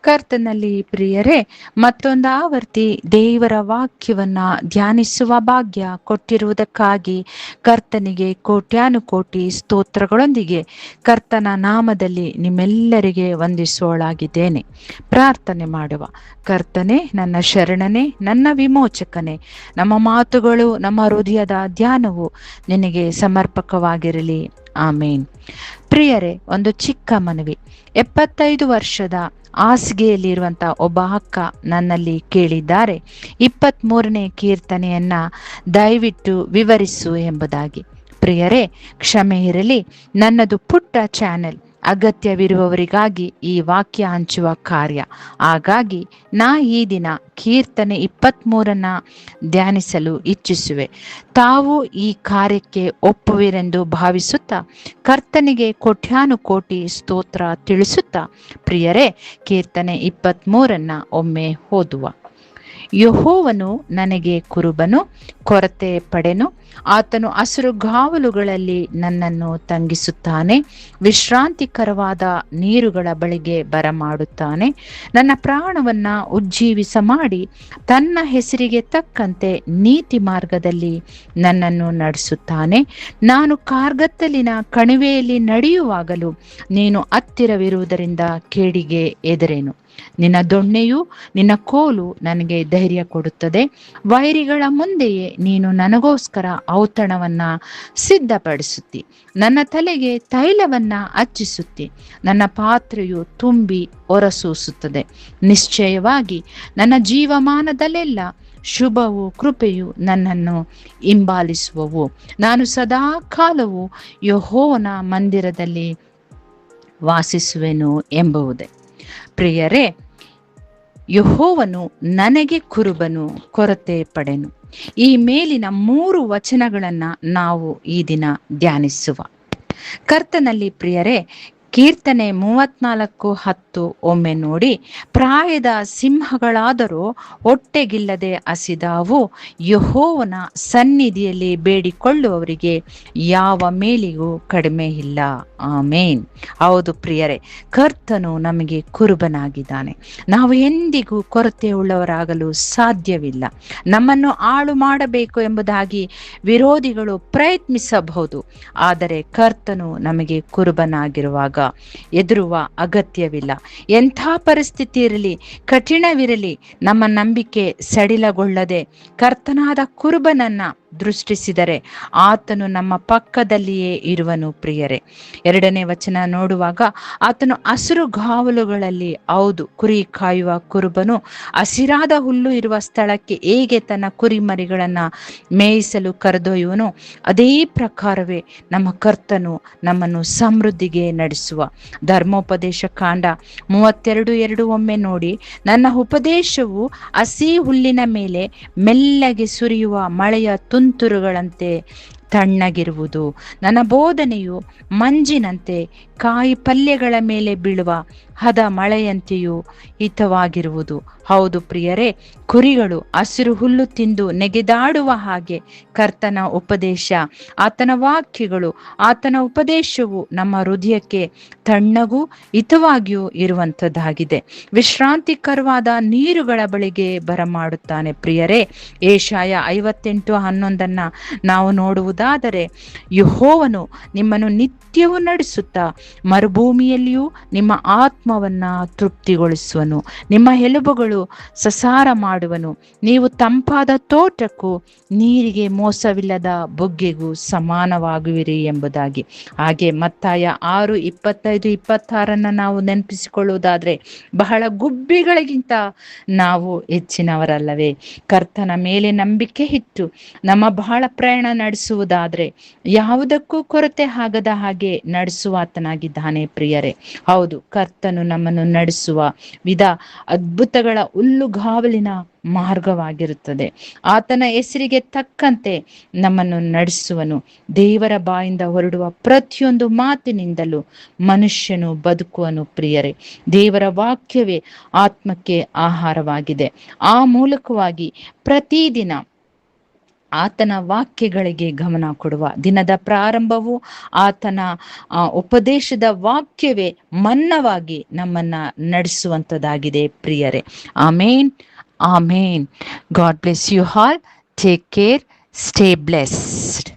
ಕರ್ತನಲ್ಲಿ ಪ್ರಿಯರೇ, ಮತ್ತೊಂದು ಆವರ್ತಿ ದೇವರ ವಾಕ್ಯವನ್ನ ಧ್ಯಾನಿಸುವ ಭಾಗ್ಯ ಕೊಟ್ಟಿರುವುದಕ್ಕಾಗಿ ಕರ್ತನಿಗೆ ಕೋಟ್ಯಾನುಕೋಟಿ ಸ್ತೋತ್ರಗಳೊಂದಿಗೆ ಕರ್ತನ ನಾಮದಲ್ಲಿ ನಿಮ್ಮೆಲ್ಲರಿಗೆ ವಂದಿಸೋಳಾಗಿದ್ದೇನೆ. ಪ್ರಾರ್ಥನೆ ಮಾಡುವ. ಕರ್ತನೆ, ನನ್ನ ಶರಣನೆ, ನನ್ನ ವಿಮೋಚಕನೇ, ನಮ್ಮ ಮಾತುಗಳು, ನಮ್ಮ ಹೃದಯದ ಧ್ಯಾನವು ನಿನಗೆ ಸಮರ್ಪಕವಾಗಿರಲಿ. ಆಮೇನ್. ಪ್ರಿಯರೇ, ಒಂದು ಚಿಕ್ಕ ಮನವಿ. 75 ವರ್ಷದ ಹಾಸಿಗೆಯಲ್ಲಿರುವಂತ ಒಬ್ಬ ಅಕ್ಕ ನನ್ನಲ್ಲಿ ಕೇಳಿದ್ದಾರೆ, 23ನೇ ಕೀರ್ತನೆಯನ್ನ ದಯವಿಟ್ಟು ವಿವರಿಸು ಎಂಬುದಾಗಿ. ಪ್ರಿಯರೇ, ಕ್ಷಮೆ ಇರಲಿ. ನನ್ನದು ಪುಟ್ಟ ಚಾನೆಲ್, ಅಗತ್ಯವಿರುವವರಿಗಾಗಿ ಈ ವಾಕ್ಯ ಹಂಚುವ ಕಾರ್ಯ. ಹಾಗಾಗಿ ಈ ದಿನ ಕೀರ್ತನೆ 23 ಧ್ಯಾನಿಸಲು ಇಚ್ಛಿಸುವೆ. ತಾವು ಈ ಕಾರ್ಯಕ್ಕೆ ಒಪ್ಪುವಿರೆಂದು ಭಾವಿಸುತ್ತಾ ಕರ್ತನಿಗೆ ಕೋಟ್ಯಾನುಕೋಟಿ ಸ್ತೋತ್ರ ತಿಳಿಸುತ್ತಾ, ಪ್ರಿಯರೇ, ಕೀರ್ತನೆ 23 ಒಮ್ಮೆ ಓದುವ. ಯೆಹೋವನು ನನಗೆ ಕುರುಬನು, ಕೊರತೆ ಪಡೆನು. ಆತನು ಹಸಿರುಗಾವಲುಗಳಲ್ಲಿ ನನ್ನನ್ನು ತಂಗಿಸುತ್ತಾನೆ, ವಿಶ್ರಾಂತಿಕರವಾದ ನೀರುಗಳ ಬಳಿಗೆ ಬರಮಾಡುತ್ತಾನೆ. ನನ್ನ ಪ್ರಾಣವನ್ನ ಉಜ್ಜೀವಿಸ ಮಾಡಿ ತನ್ನ ಹೆಸರಿಗೆ ತಕ್ಕಂತೆ ನೀತಿ ಮಾರ್ಗದಲ್ಲಿ ನನ್ನನ್ನು ನಡೆಸುತ್ತಾನೆ. ನಾನು ಕಾರ್ಗತ್ತಲಿನ ಕಣಿವೆಯಲ್ಲಿ ನಡೆಯುವಾಗಲೂ ನೀನು ಹತ್ತಿರವಿರುವುದರಿಂದ ಕೇಡಿಗೆ ಹೆದರೆನು. ನಿನ್ನ ದೊಣ್ಣೆಯು ನಿನ್ನ ಕೋಲು ನನಗೆ ಧೈರ್ಯ ಕೊಡುತ್ತದೆ. ವೈರಿಗಳ ಮುಂದೆಯೇ ನೀನು ನನಗೋಸ್ಕರ ಔತಣವನ್ನ ಸಿದ್ಧಪಡಿಸುತ್ತಿ, ನನ್ನ ತಲೆಗೆ ತೈಲವನ್ನ ಹಚ್ಚಿಸುತ್ತಿ. ನನ್ನ ಪಾತ್ರೆಯು ತುಂಬಿ ಹೊರಸೂಸುತ್ತದೆ. ನಿಶ್ಚಯವಾಗಿ ನನ್ನ ಜೀವಮಾನದಲ್ಲೆಲ್ಲ ಶುಭವು ಕೃಪೆಯು ನನ್ನನ್ನು ಹಿಂಬಾಲಿಸುವವು. ನಾನು ಸದಾ ಕಾಲವು ಯೆಹೋವನ ಮಂದಿರದಲ್ಲಿ ವಾಸಿಸುವೆನು ಎಂಬುದೇ. ಪ್ರಿಯರೇ, ಯೆಹೋವನು ನನಗೆ ಕುರುಬನು, ಕೊರತೆ ಪಡೆನು. ಈ ಮೇಲಿನ 3 ವಚನಗಳನ್ನ ನಾವು ಈ ದಿನ ಧ್ಯಾನಿಸುವ. ಕರ್ತನಲ್ಲಿ ಪ್ರಿಯರೇ, ಕೀರ್ತನೆ 34:10 ಒಮ್ಮೆ ನೋಡಿ. ಪ್ರಾಯದ ಸಿಂಹಗಳಾದರೂ ಹೊಟ್ಟೆಗಿಲ್ಲದೆ ಹಸಿದಾವು, ಯೆಹೋವನ ಸನ್ನಿಧಿಯಲ್ಲಿ ಬೇಡಿಕೊಳ್ಳುವವರಿಗೆ ಯಾವ ಮೇಲಿಗೂ ಕಡಿಮೆ ಇಲ್ಲ. ಆಮೇನ್. ಹೌದು ಪ್ರಿಯರೇ, ಕರ್ತನು ನಮಗೆ ಕುರುಬನಾಗಿದ್ದಾನೆ. ನಾವು ಎಂದಿಗೂ ಕೊರತೆ ಉಳ್ಳವರಾಗಲು ಸಾಧ್ಯವಿಲ್ಲ. ನಮ್ಮನ್ನು ಹಾಳು ಮಾಡಬೇಕು ಎಂಬುದಾಗಿ ವಿರೋಧಿಗಳು ಪ್ರಯತ್ನಿಸಬಹುದು, ಆದರೆ ಕರ್ತನು ನಮಗೆ ಕುರುಬನಾಗಿರುವಾಗ ಎದುರುವ ಅಗತ್ಯವಿಲ್ಲ. ಎಂಥ ಪರಿಸ್ಥಿತಿ ಇರಲಿ, ಕಠಿಣವಿರಲಿ, ನಮ್ಮ ನಂಬಿಕೆ ಸಡಿಲಗೊಳ್ಳದೆ ಕರ್ತನಾದ ಕುರುಬನನ್ನ ದೃಷ್ಟಿಸಿದರೆ ಆತನು ನಮ್ಮ ಪಕ್ಕದಲ್ಲಿಯೇ ಇರುವನು. ಪ್ರಿಯರೇ, 2ನೇ ವಚನ ನೋಡುವಾಗ, ಆತನು ಹಸಿರುಗಾವಲುಗಳಲ್ಲಿ, ಹೌದು, ಕುರಿ ಕಾಯುವ ಕುರುಬನು ಹಸಿರಾದ ಹುಲ್ಲು ಇರುವ ಸ್ಥಳಕ್ಕೆ ಹೇಗೆ ತನ್ನ ಕುರಿಮರಿಗಳನ್ನ ಮೇಯಿಸಲು ಕರೆದೊಯ್ಯುವನು, ಅದೇ ಪ್ರಕಾರವೇ ನಮ್ಮ ಕರ್ತನು ನಮ್ಮನ್ನು ಸಮೃದ್ಧಿಗೆ ನಡೆಸುವ. ಧರ್ಮೋಪದೇಶ ಕಾಂಡ 32:2 ಒಮ್ಮೆ ನೋಡಿ. ನನ್ನ ಉಪದೇಶವು ಹಸಿ ಹುಲ್ಲಿನ ಮೇಲೆ ಮೆಲ್ಲಗೆ ಸುರಿಯುವ ಮಳೆಯ ತುಂತುರುಗಳಂತೆ ತಣ್ಣಗಿರುವುದು. ನನ್ನ ಬೋಧನೆಯು ಮಂಜಿನಂತೆ, ಕಾಯಿ ಪಲ್ಯಗಳ ಮೇಲೆ ಬೀಳುವ ಹದ ಮಳೆಯಂತೆಯೂ ಹಿತವಾಗಿರುವುದು. ಹೌದು ಪ್ರಿಯರೇ, ಕುರಿಗಳು ಹಸಿರು ಹುಲ್ಲು ತಿಂದು ನೆಗೆದಾಡುವ ಹಾಗೆ ಕರ್ತನ ಉಪದೇಶ, ಆತನ ವಾಕ್ಯಗಳು, ಆತನ ಉಪದೇಶವು ನಮ್ಮ ಹೃದಯಕ್ಕೆ ತಣ್ಣಗೂ ಹಿತವಾಗಿಯೂ ಇರುವಂಥದ್ದಾಗಿದೆ. ವಿಶ್ರಾಂತಿಕರವಾದ ನೀರುಗಳ ಬಳಿಗೆ ಬರಮಾಡುತ್ತಾನೆ. ಪ್ರಿಯರೇ, ಯೆಶಾಯ 58:11 ನಾವು ನೋಡುವುದಾದರೆ, ಯೆಹೋವನು ನಿಮ್ಮನ್ನು ನಿತ್ಯವೂ ನಡೆಸುತ್ತಾ ಮರುಭೂಮಿಯಲ್ಲಿಯೂ ನಿಮ್ಮ ಆತ್ಮವನ್ನ ತೃಪ್ತಿಗೊಳಿಸುವನು. ನಿಮ್ಮ ಎಲುಬುಗಳು ಸಸಾರ ಮಾಡುವನು. ನೀವು ತಂಪಾದ ತೋಟಕ್ಕೂ ನೀರಿಗೆ ಮೋಸವಿಲ್ಲದ ಬುಗ್ಗೆಗೂ ಸಮಾನವಾಗುವಿರಿ ಎಂಬುದಾಗಿ. ಹಾಗೆ ಮತ್ತಾಯ 6:25-26 ನಾವು ನೆನಪಿಸಿಕೊಳ್ಳುವುದಾದ್ರೆ, ಬಹಳ ಗುಬ್ಬಿಗಳಿಗಿಂತ ನಾವು ಹೆಚ್ಚಿನವರಲ್ಲವೇ? ಕರ್ತನ ಮೇಲೆ ನಂಬಿಕೆ ಇಟ್ಟು ನಮ್ಮ ಬಹಳ ಪ್ರಯಾಣ ನಡೆಸುವುದಾದ್ರೆ ಯಾವುದಕ್ಕೂ ಕೊರತೆ ಆಗದ ಹಾಗೆ ನಡೆಸುವಾತನಾಗಿದ್ದಾನೆ. ಪ್ರಿಯರೇ, ಹೌದು, ಕರ್ತನು ನಮ್ಮನ್ನು ನಡೆಸುವ ವಿಧ ಅದ್ಭುತಗಳ ಹುಲ್ಲುಗಾವಲಿನ ಮಾರ್ಗವಾಗಿರುತ್ತದೆ. ಆತನ ಹೆಸರಿಗೆ ತಕ್ಕಂತೆ ನಮ್ಮನ್ನು ನಡೆಸುವನು. ದೇವರ ಬಾಯಿಂದ ಹೊರಡುವ ಪ್ರತಿಯೊಂದು ಮಾತಿನಿಂದಲೂ ಮನುಷ್ಯನು ಬದುಕುವನು. ಪ್ರಿಯರೇ, ದೇವರ ವಾಕ್ಯವೇ ಆತ್ಮಕ್ಕೆ ಆಹಾರವಾಗಿದೆ. ಆ ಮೂಲಕವಾಗಿ ಪ್ರತಿದಿನ ಆತನ ವಾಕ್ಯಗಳಿಗೆ ಗಮನ ಕೊಡುವ ದಿನದ ಪ್ರಾರಂಭವು ಆತನ ಉಪದೇಶದ ವಾಕ್ಯವೇ ಮನ್ನವಾಗಿ ನಮ್ಮನ್ನ ನಡೆಸುವಂಥದ್ದಾಗಿದೆ ಪ್ರಿಯರೇ. Amen, amen. God bless you all. Take care. Stay blessed.